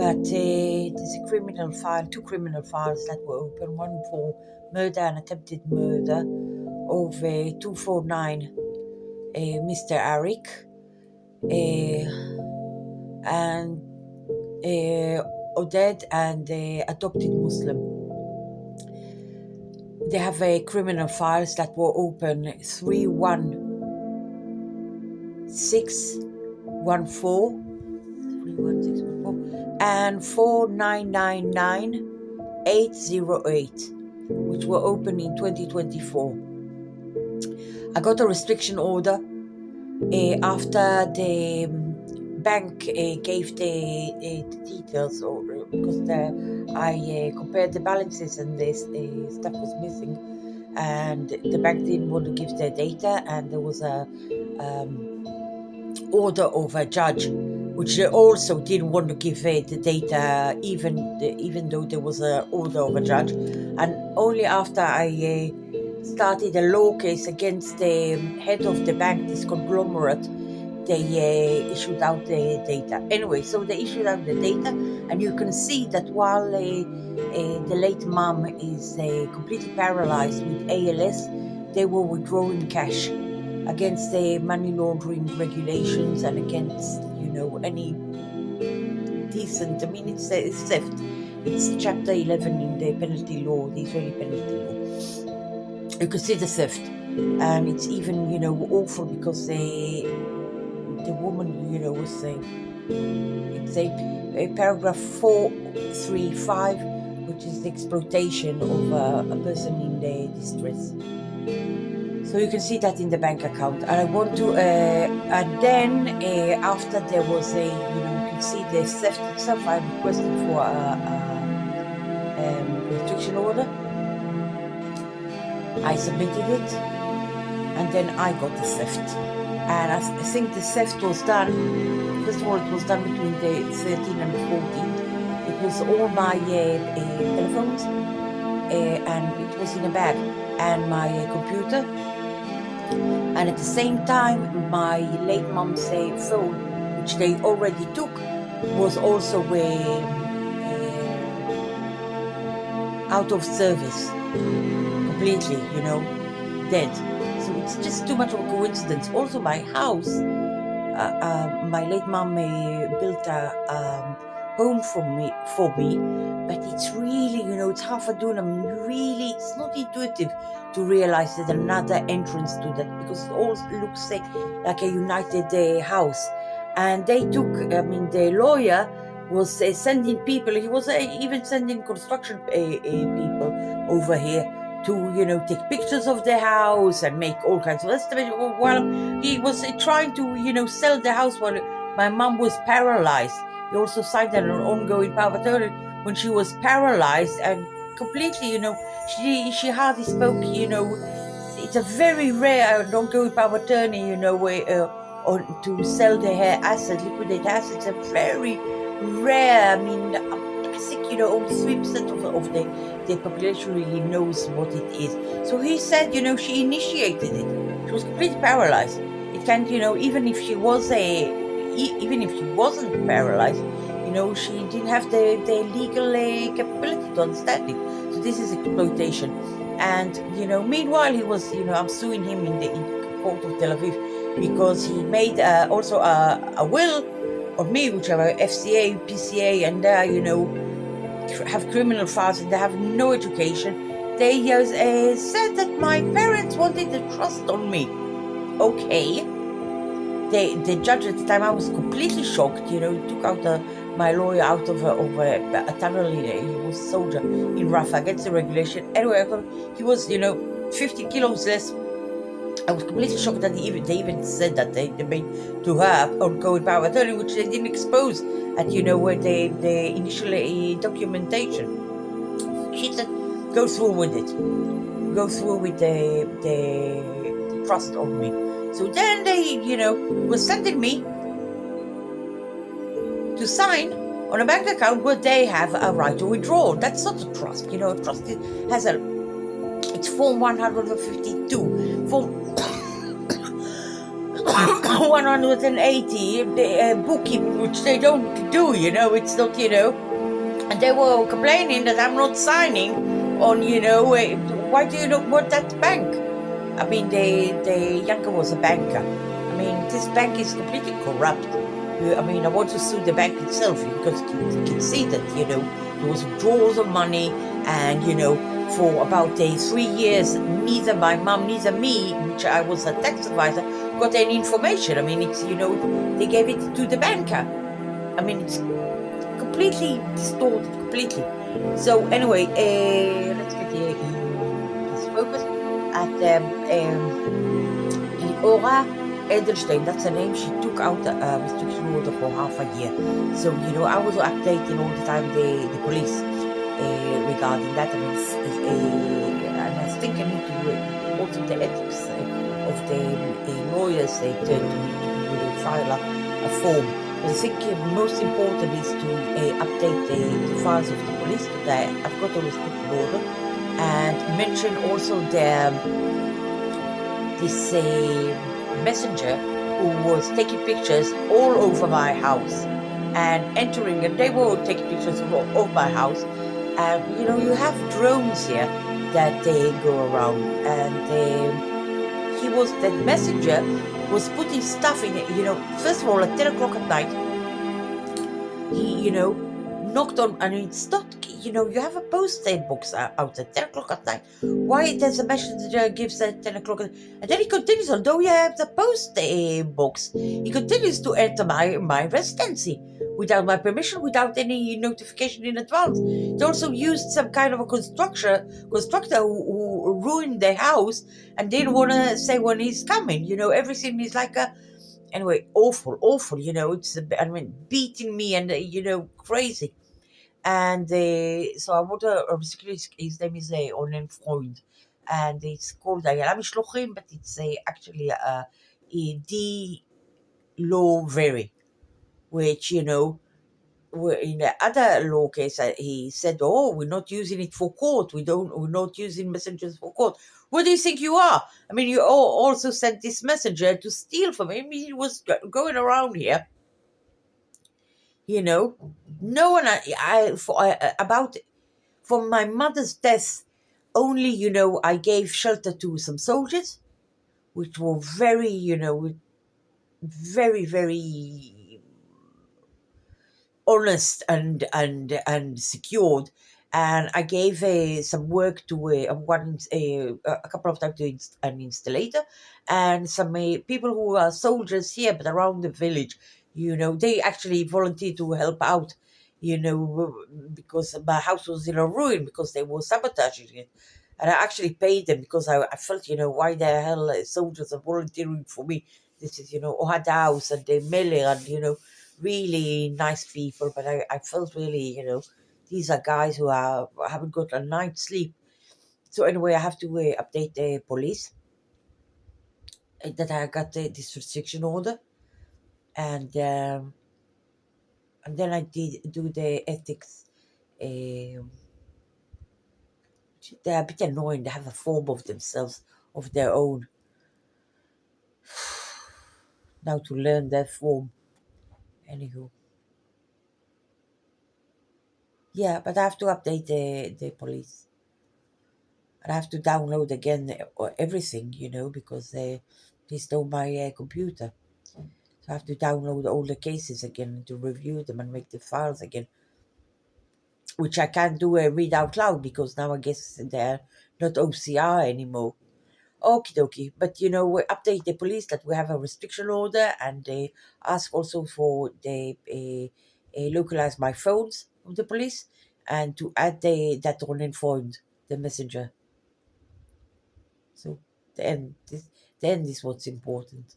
but there's a criminal file, 2 criminal files that were open, one for murder and attempted murder of 249 Mr. Arik, and Oded and adopted Muslim. They have criminal files that were open 31614 and 4999808, which were open in 2024. I got a restriction order after the bank gave the details, or because I compared the balances and the stuff was missing, and the bank didn't want to give their data, and there was a order of a judge which they also didn't want to give the data, even though there was an order of a judge. And only after I started a law case against the head of the bank, this conglomerate, they issued out the data. Anyway, so they issued out the data, and you can see that while the late mom is completely paralyzed with ALS, they were withdrawing cash against the money laundering regulations and against, any decent. I mean, it's theft. It's Chapter 11 in the penalty law, the Israeli penalty law. You can see the theft, and it's even, awful because the woman, was saying, it's a paragraph 435, which is the exploitation of a person in the distress. So you can see that in the bank account. And I want to, and then after there was you can see the theft itself. I requested for a restriction order. I submitted it, and then I got the theft. And I think the theft was done, first of all, it was done between the 13 and 14. It was all my telephones, and it was in a bag, and my computer. And at the same time, my late mom's phone, which they already took, was also out of service, completely, dead. So it's just too much of a coincidence. Also, my house, my late mom built a home for me, but it's really, it's half a dunam. Really, it's not intuitive to realize there's another entrance to that, because it all looks like a united house. And they took, the lawyer was sending people, he was even sending construction people over here to, take pictures of the house and make all kinds of estimates. While he was trying to, sell the house while my mom was paralyzed. He also signed an ongoing power of attorney when she was paralyzed and completely, she hardly spoke, It's a very rare ongoing power of attorney, to sell their assets, liquidate assets, a very rare. I think, only 3% of the population really knows what it is. So he said, she initiated it. She was completely paralyzed. It can't, even if she was even if she wasn't paralyzed, she didn't have the legal capability to understand it. So this is exploitation. And, meanwhile, he was, I'm suing him in the court of Tel Aviv because he made also a will of me, which are FCA, PCA, and have criminal files and they have no education. They said that my parents wanted a trust on me. Okay. The judge at the time, I was completely shocked. He took out my lawyer out of a tunnel. He was a soldier in Rafah against the regulation. Anyway, he was 50 kilos less. I was completely shocked that they even said that they made to her ongoing power of attorney, which they didn't expose at where the initial documentation. She said, go through with it. Go through with the trust on me. So then they, were sending me to sign on a bank account where they have a right to withdraw. That's not a trust. A trust has it's Form 152. 180 bookkeeping, which they don't do, it's not, and they were complaining that I'm not signing on, why do you not want that bank? I mean, the Yanka was a banker. I mean, this bank is completely corrupt. I mean, I want to sue the bank itself because you can see that, there was withdrawals of money, and, for about 3 years, neither my mom, neither me, which I was a tax advisor, got any information. I mean, it's, they gave it to the banker. I mean, it's completely distorted, completely. So anyway, let's get this focus at Liora Aidelstien. That's her name. She took out a restriction order for half a year. So I was updating all the time the police regarding that, and I think I need to also the ethics of the lawyers to file a form. But I think most important is to update the files of the police. That I've got a restriction order, and mention also this messenger who was taking pictures all over my house and entering, and they were taking pictures of my house. You have drones here that they go around, and that messenger was putting stuff in it. First of all, at 10 o'clock at night, he, knocked on, and it's not, you have a post-it box out at 10 o'clock at night. Why does a messenger gives at 10 o'clock? And then he continues, although you have the post-it box, he continues to enter my residency without my permission, without any notification in advance. They also used some kind of a constructor who ruined the house and didn't want to say when he's coming. Everything is like a... Anyway, awful, it's, beating me and, crazy. And so I want to, his name is Onen Freund, and it's called Ayala Mishlochim, but it's actually a D law very, which, in the other law case, he said, "Oh, we're not using it for court. We're not using messengers for court." What do you think you are? I mean, you also sent this messenger to steal from him. He was going around here, No one, about, for my mother's death, only, I gave shelter to some soldiers, which were very, very, very honest and secured. And I gave some work to a couple of times to an installator, and some people who are soldiers here, but around the village. They actually volunteered to help out. Because my house was in a ruin because they were sabotaging it. And I actually paid them because I felt, why the hell soldiers are volunteering for me? This is, Ohad House and the Mele and, really nice people. But I felt really, these are guys who haven't got a night's sleep. So anyway, I have to update the police that I got this restriction order. And then I did do the ethics. They're a bit annoying. They have a form of themselves, of their own. Now to learn their form. Anywho. Yeah, but I have to update the police. And I have to download again everything, because they stole my computer. So I have to download all the cases again to review them and make the files again. Which I can't do a read out loud because now I guess they're not OCR anymore. Okie dokie. But we update the police that we have a restriction order, and they ask also for the localize my phones of the police and to add that uninformed the messenger. So the end is what's important.